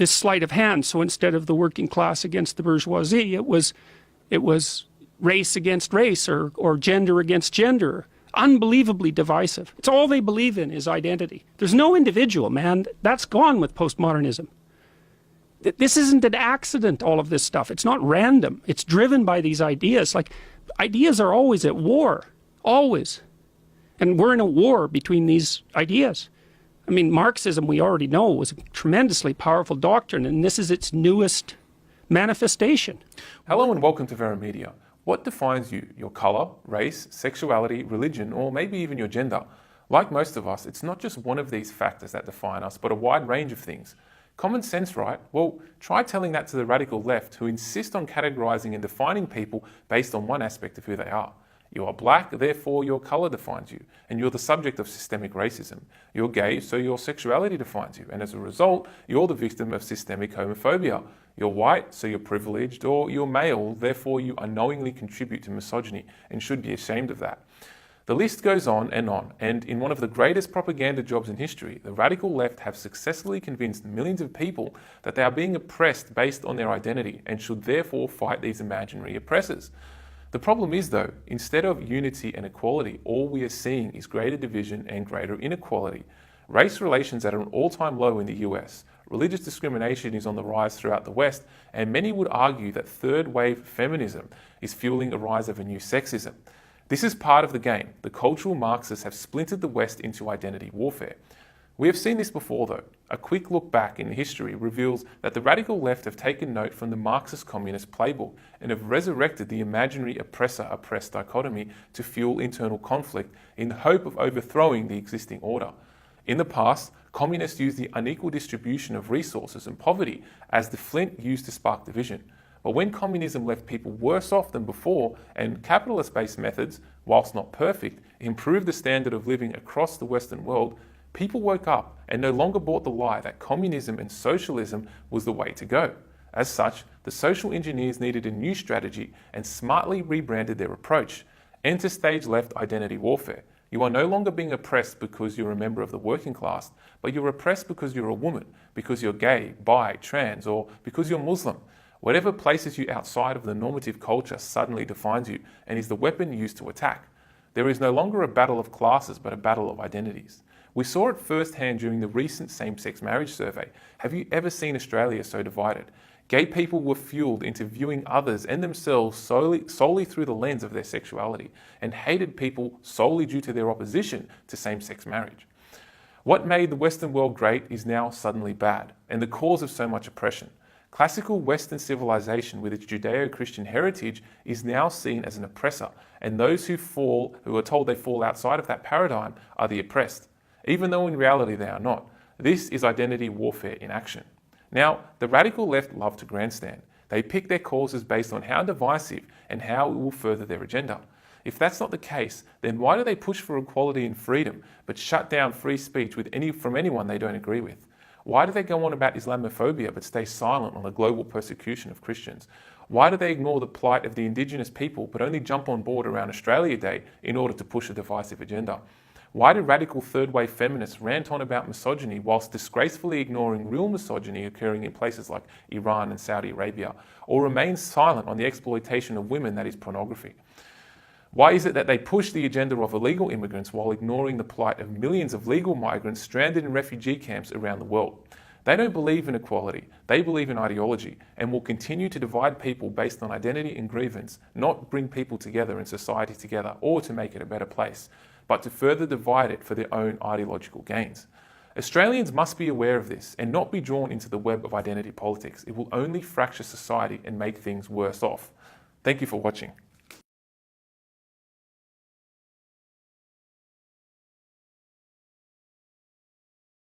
this sleight of hand. So instead of the working class against the bourgeoisie, it was race against race, or gender against gender. Unbelievably divisive. It's all they believe in is identity. There's no individual, man. That's gone with postmodernism. This isn't an accident, all of this stuff. It's not random. It's driven by these ideas. Like, ideas are always at war. Always. And we're in a war between these ideas. I mean, Marxism, we already know, was a tremendously powerful doctrine, and this is its newest manifestation. Hello and welcome to Vera Media. What defines you? Your colour, race, sexuality, religion, or maybe even your gender? Like most of us, it's not just one of these factors that define us, but a wide range of things. Common sense, right? Well, try telling that to the radical left, who insist on categorising and defining people based on one aspect of who they are. You are black, therefore your colour defines you, and you're the subject of systemic racism. You're gay, so your sexuality defines you, and as a result, you're the victim of systemic homophobia. You're white, so you're privileged, or you're male, therefore you unknowingly contribute to misogyny and should be ashamed of that. The list goes on, and in one of the greatest propaganda jobs in history, the radical left have successfully convinced millions of people that they are being oppressed based on their identity and should therefore fight these imaginary oppressors. The problem is, though, instead of unity and equality, all we are seeing is greater division and greater inequality. Race relations are at an all-time low in the US. Religious discrimination is on the rise throughout the West, and many would argue that third-wave feminism is fueling a rise of a new sexism. This is part of the game. The cultural Marxists have splintered the West into identity warfare. We have seen this before, though. A quick look back in history reveals that the radical left have taken note from the Marxist communist playbook and have resurrected the imaginary oppressor-oppressed dichotomy to fuel internal conflict in the hope of overthrowing the existing order. In the past, communists used the unequal distribution of resources and poverty as the flint used to spark division. But when communism left people worse off than before, and capitalist-based methods, whilst not perfect, improved the standard of living across the Western world, people woke up and no longer bought the lie that communism and socialism was the way to go. As such, the social engineers needed a new strategy and smartly rebranded their approach. Enter stage left identity warfare. You are no longer being oppressed because you're a member of the working class, but you're oppressed because you're a woman, because you're gay, bi, trans, or because you're Muslim. Whatever places you outside of the normative culture suddenly defines you and is the weapon used to attack. There is no longer a battle of classes, but a battle of identities. We saw it firsthand during the recent same-sex marriage survey. Have you ever seen Australia so divided? Gay people were fueled into viewing others and themselves solely through the lens of their sexuality, and hated people solely due to their opposition to same-sex marriage. What made the Western world great is now suddenly bad, and the cause of so much oppression. Classical Western civilization with its Judeo-Christian heritage is now seen as an oppressor, and those who are told they fall outside of that paradigm are the oppressed, even though in reality they are not. This is identity warfare in action. Now, the radical left love to grandstand. They pick their causes based on how divisive and how it will further their agenda. If that's not the case, then why do they push for equality and freedom, but shut down free speech from anyone they don't agree with? Why do they go on about Islamophobia but stay silent on the global persecution of Christians? Why do they ignore the plight of the Indigenous people but only jump on board around Australia Day in order to push a divisive agenda? Why do radical third-wave feminists rant on about misogyny whilst disgracefully ignoring real misogyny occurring in places like Iran and Saudi Arabia, or remain silent on the exploitation of women that is pornography? Why is it that they push the agenda of illegal immigrants while ignoring the plight of millions of legal migrants stranded in refugee camps around the world? They don't believe in equality, they believe in ideology, and will continue to divide people based on identity and grievance, not bring people together and society together or to make it a better place, but to further divide it for their own ideological gains. Australians must be aware of this and not be drawn into the web of identity politics. It will only fracture society and make things worse off. Thank you for watching.